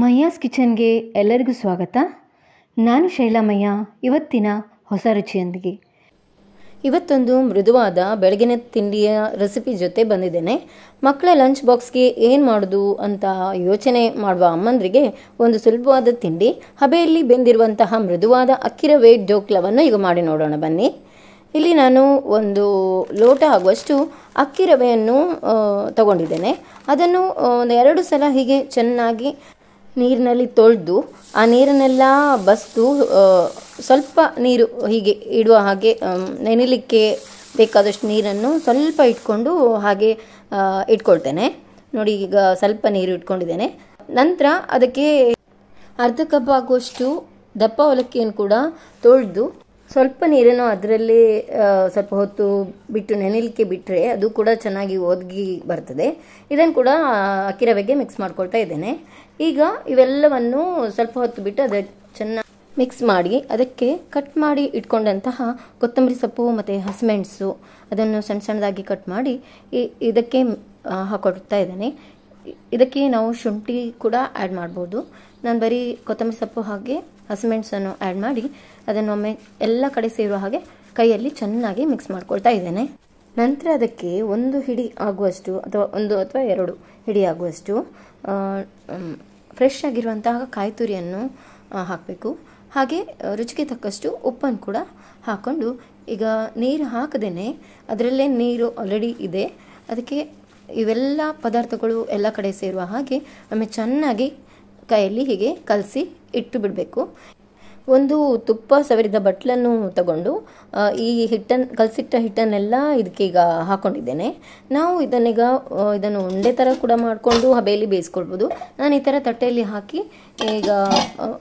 ಮಯ್ಯಾಸ್ ಕಿಚನ್ಗೆ ಎಲ್ಲರಿಗೂ ಸ್ವಾಗತ. ನಾನು ಶೈಲಾಮಯ್ಯ. ಇವತ್ತಿನ ಹೊಸ ರುಚಿಯೊಂದಿಗೆ ಇವತ್ತೊಂದು ಮೃದುವಾದ ಬೆಳಗಿನ ತಿಂಡಿಯ ರೆಸಿಪಿ ಜೊತೆ ಬಂದಿದ್ದೇನೆ. ಮಕ್ಕಳ ಲಂಚ್ ಬಾಕ್ಸ್ಗೆ ಏನು ಮಾಡೋದು ಅಂತ ಯೋಚನೆ ಮಾಡುವ ಅಮ್ಮಂದ್ರಿಗೆ ಒಂದು ಸುಲಭವಾದ ತಿಂಡಿ, ಹಬೆಯಲ್ಲಿ ಬೆಂದಿರುವಂತಹ ಮೃದುವಾದ ಅಕ್ಕಿ ರವೆ ಡೋಕ್ಲವನ್ನು ಈಗ ಮಾಡಿ ನೋಡೋಣ ಬನ್ನಿ. ಇಲ್ಲಿ ನಾನು ಒಂದು ಲೋಟ ಆಗುವಷ್ಟು ಅಕ್ಕಿ ರವೆಯನ್ನು ತಗೊಂಡಿದ್ದೇನೆ. ಅದನ್ನು ಒಂದು 2 ಸಲ ಹೀಗೆ ಚೆನ್ನಾಗಿ ನೀರಿನಲ್ಲಿ ತೊಳೆದು ಆ ನೀರನ್ನೆಲ್ಲ ಬಸಿದು ಸ್ವಲ್ಪ ನೀರು ಹೀಗೆ ಇಡುವ ಹಾಗೆ ನೆನೆಯಲಿಕ್ಕೆ ಬೇಕಾದಷ್ಟು ನೀರನ್ನು ಸ್ವಲ್ಪ ಇಟ್ಕೊಂಡು ಹಾಗೆ ಇಟ್ಕೊಳ್ತೇನೆ. ನೋಡಿ, ಈಗ ಸ್ವಲ್ಪ ನೀರು ಇಟ್ಕೊಂಡಿದ್ದೇನೆ. ನಂತರ ಅದಕ್ಕೆ ಅರ್ಧ ಕಪ್ ಆಗುವಷ್ಟು ದಪ್ಪ ಅವಲಕ್ಕಿಯನ್ನು ಕೂಡ ತೊಳೆದು ಸ್ವಲ್ಪ ನೀರನ್ನು ಅದರಲ್ಲೇ ಸ್ವಲ್ಪ ಹೊತ್ತು ಬಿಟ್ಟು ನೆನೆಯಲಿಕ್ಕೆ ಬಿಟ್ಟರೆ ಅದು ಕೂಡ ಚೆನ್ನಾಗಿ ಒದಗಿ ಬರ್ತದೆ. ಇದನ್ನು ಕೂಡ ಅಕ್ಕಿ ರವೆಗೆ ಮಿಕ್ಸ್ ಮಾಡ್ಕೊಳ್ತಾ ಇದ್ದೇನೆ. ಈಗ ಇವೆಲ್ಲವನ್ನು ಸ್ವಲ್ಪ ಹೊತ್ತು ಬಿಟ್ಟು ಅದಕ್ಕೆ ಚೆನ್ನಾಗಿ ಮಿಕ್ಸ್ ಮಾಡಿ ಅದಕ್ಕೆ ಕಟ್ ಮಾಡಿ ಇಟ್ಕೊಂಡಂತಹ ಕೊತ್ತಂಬರಿ ಸೊಪ್ಪು ಮತ್ತು ಹಸಿಮೆಣಸು ಅದನ್ನು ಸಣ್ಣ ಸಣ್ಣದಾಗಿ ಕಟ್ ಮಾಡಿ ಇದಕ್ಕೆ ಹಾಕೊಳ್ತಾ ಇದ್ದೇನೆ. ಇದಕ್ಕೆ ನಾವು ಶುಂಠಿ ಕೂಡ ಆ್ಯಡ್ ಮಾಡ್ಬೋದು. ನಾನು ಬರೀ ಕೊತ್ತಂಬರಿ ಸೊಪ್ಪು ಹಾಗೆ ಹಸಿಮೆಣಸನ್ನು ಆ್ಯಡ್ ಮಾಡಿ ಅದನ್ನೊಮ್ಮೆ ಎಲ್ಲ ಕಡೆ ಸೇರುವ ಹಾಗೆ ಕೈಯಲ್ಲಿ ಚೆನ್ನಾಗಿ ಮಿಕ್ಸ್ ಮಾಡ್ಕೊಳ್ತಾ ಇದ್ದೇನೆ. ನಂತರ ಅದಕ್ಕೆ 1 ಹಿಡಿ ಆಗುವಷ್ಟು ಅಥವಾ 1 ಅಥವಾ 2 ಹಿಡಿ ಆಗುವಷ್ಟು ಫ್ರೆಶ್ ಆಗಿರುವಂತಹ ಕಾಯಿ ತುರಿಯನ್ನು ಹಾಕಬೇಕು. ಹಾಗೆ ರುಚಿಗೆ ತಕ್ಕಷ್ಟು ಉಪ್ಪನ್ನು ಕೂಡ ಹಾಕ್ಕೊಂಡು, ಈಗ ನೀರು ಹಾಕದೇನೆ ಅದರಲ್ಲೇ ನೀರು ಆಲ್ರೆಡಿ ಇದೆ, ಅದಕ್ಕೆ ಇವೆಲ್ಲ ಪದಾರ್ಥಗಳು ಎಲ್ಲ ಕಡೆ ಸೇರುವ ಹಾಗೆ ಒಮ್ಮೆ ಚೆನ್ನಾಗಿ ಕೈಯಲ್ಲಿ ಹೀಗೆ ಕಲಸಿ ಇಟ್ಟು ಬಿಡಬೇಕು. ಒಂದು ತುಪ್ಪ ಸವರಿದ ಬಟ್ಲನ್ನು ತಗೊಂಡು ಈ ಕಲಸಿಟ್ಟ ಹಿಟ್ಟನ್ನೆಲ್ಲ ಇದಕ್ಕೆ ಈಗ ಹಾಕ್ಕೊಂಡಿದ್ದೇನೆ. ನಾವು ಇದನ್ನು ಉಂಡೆ ಥರ ಕೂಡ ಮಾಡಿಕೊಂಡು ಹಬೆಯಲ್ಲಿ ಬೇಯಿಸ್ಕೊಳ್ಬೋದು. ನಾನು ಈ ಥರ ತಟ್ಟೆಯಲ್ಲಿ ಹಾಕಿ ಈಗ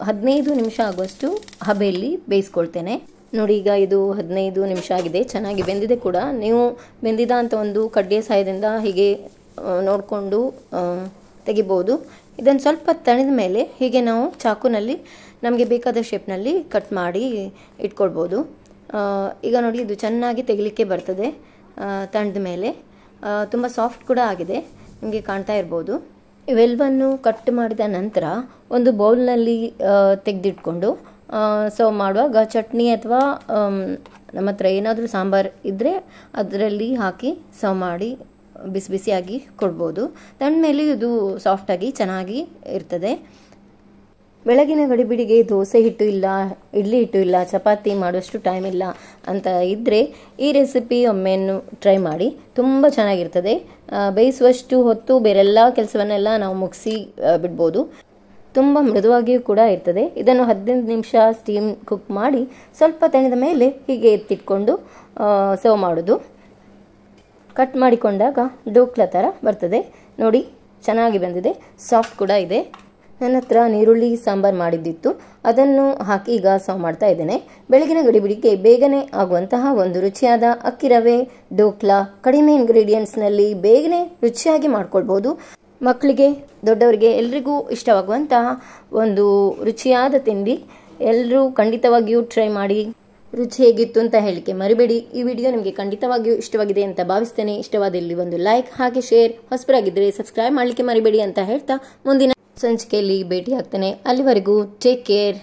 15 ನಿಮಿಷ ಆಗುವಷ್ಟು ಹಬೆಯಲ್ಲಿ ಬೇಯಿಸ್ಕೊಳ್ತೇನೆ. ನೋಡಿ, ಈಗ ಇದು 15 ನಿಮಿಷ ಆಗಿದೆ, ಚೆನ್ನಾಗಿ ಬೆಂದಿದೆ ಕೂಡ. ನೀವು ಬೆಂದಿದ ಅಂತ ಒಂದು ಕಡ್ಡಿಯ ಸಹಾಯದಿಂದ ಹೀಗೆ ನೋಡಿಕೊಂಡು ತೆಗಿಬೋದು. ಇದನ್ನು ಸ್ವಲ್ಪ ತಣಿದ ಮೇಲೆ ಹೀಗೆ ನಾವು ಚಾಕುನಲ್ಲಿ ನಮಗೆ ಬೇಕಾದ ಶೇಪ್ನಲ್ಲಿ ಕಟ್ ಮಾಡಿ ಇಟ್ಕೊಳ್ಬೋದು. ಈಗ ನೋಡಿ, ಇದು ಚೆನ್ನಾಗಿ ತೆಗಿಲಿಕ್ಕೆ ಬರ್ತದೆ ತಣಿದ ಮೇಲೆ. ತುಂಬ ಸಾಫ್ಟ್ ಕೂಡ ಆಗಿದೆ, ನಿಮಗೆ ಕಾಣ್ತಾ ಇರ್ಬೋದು. ಇವೆಲ್ಲವನ್ನು ಕಟ್ ಮಾಡಿದ ನಂತರ ಒಂದು ಬೌಲ್ನಲ್ಲಿ ತೆಗೆದಿಟ್ಕೊಂಡು ಸರ್ವ್ ಮಾಡುವಾಗ ಚಟ್ನಿ ಅಥವಾ ನಮ್ಮ ಹತ್ರ ಏನಾದರೂ ಸಾಂಬಾರು ಇದ್ದರೆ ಅದರಲ್ಲಿ ಹಾಕಿ ಸರ್ವ್ ಮಾಡಿ ಬಿಸಿ ಬಿಸಿಯಾಗಿ ಕೊಡ್ಬೋದು. ತಣ್ಣ ಮೇಲೆ ಇದು ಸಾಫ್ಟಾಗಿ ಚೆನ್ನಾಗಿ ಇರ್ತದೆ. ಬೆಳಗಿನ ಗಡಿಬಿಡಿಗೆ ದೋಸೆ ಹಿಟ್ಟು ಇಲ್ಲ, ಇಡ್ಲಿ ಹಿಟ್ಟು ಇಲ್ಲ, ಚಪಾತಿ ಮಾಡುವಷ್ಟು ಟೈಮ್ ಇಲ್ಲ ಅಂತ ಇದ್ದರೆ ಈ ರೆಸಿಪಿ ಒಮ್ಮೆಯನ್ನು ಟ್ರೈ ಮಾಡಿ, ತುಂಬ ಚೆನ್ನಾಗಿರ್ತದೆ. ಬೇಯಿಸುವಷ್ಟು ಹೊತ್ತು ಬೇರೆಲ್ಲ ಕೆಲಸವನ್ನೆಲ್ಲ ನಾವು ಮುಗಿಸಿ ಬಿಡ್ಬೋದು. ತುಂಬ ಮೃದುವಾಗಿಯೂ ಕೂಡ ಇರ್ತದೆ. ಇದನ್ನು 15 ನಿಮಿಷ ಸ್ಟೀಮ್ ಕುಕ್ ಮಾಡಿ ಸ್ವಲ್ಪ ತಣಿದ ಮೇಲೆ ಹೀಗೆ ಎತ್ತಿಟ್ಕೊಂಡು ಸರ್ವ್ ಮಾಡೋದು. ಕಟ್ ಮಾಡಿಕೊಂಡಾಗ ಡೋಕ್ಲಾ ಥರ ಬರ್ತದೆ. ನೋಡಿ, ಚೆನ್ನಾಗಿ ಬಂದಿದೆ, ಸಾಫ್ಟ್ ಕೂಡ ಇದೆ. ನನ್ನ ಹತ್ರ ನೀರುಳ್ಳಿ ಸಾಂಬಾರು ಮಾಡಿದ್ದಿತ್ತು, ಅದನ್ನು ಹಾಕಿ ಈಗ ಸರ್ವ್ ಮಾಡ್ತಾ ಇದ್ದೇನೆ. ಬೆಳಗಿನ ಗಡಿಬಿಡಿಗೆ ಬೇಗನೆ ಆಗುವಂತಹ ಒಂದು ರುಚಿಯಾದ ಅಕ್ಕಿ ರವೆ ಡೋಕ್ಲಾ ಕಡಿಮೆ ಇಂಗ್ರೀಡಿಯೆಂಟ್ಸ್ನಲ್ಲಿ ಬೇಗನೆ ರುಚಿಯಾಗಿ ಮಾಡ್ಕೊಳ್ಬೋದು. ಮಕ್ಕಳಿಗೆ, ದೊಡ್ಡವರಿಗೆ ಎಲ್ರಿಗೂ ಇಷ್ಟವಾಗುವಂತಹ ಒಂದು ರುಚಿಯಾದ ತಿಂಡಿ. ಎಲ್ಲರೂ ಖಂಡಿತವಾಗಿಯೂ ಟ್ರೈ ಮಾಡಿ ರುಚಿ ಹೇಗಿತ್ತು ಅಂತ ಹೇಳಿಕೆ ಮರಿಬೇಡಿ. ಈ ವಿಡಿಯೋ ನಿಮಗೆ ಖಂಡಿತವಾಗಿಯೂ ಇಷ್ಟವಾಗಿದೆ ಅಂತ ಭಾವಿಸ್ತೇನೆ. ಇಷ್ಟವಾದಲ್ಲಿ ಒಂದು ಲೈಕ್ ಹಾಗೆ ಶೇರ್, ಹೊಸಬರಾಗಿದ್ದರೆ ಸಬ್ಸ್ಕ್ರೈಬ್ ಮಾಡಲಿಕ್ಕೆ ಮರಿಬೇಡಿ ಅಂತ ಹೇಳ್ತಾ ಮುಂದಿನ ಸಂಚಿಕೆಯಲ್ಲಿ ಭೇಟಿ ಆಗ್ತೇನೆ. ಅಲ್ಲಿವರೆಗೂ ಟೇಕ್ ಕೇರ್.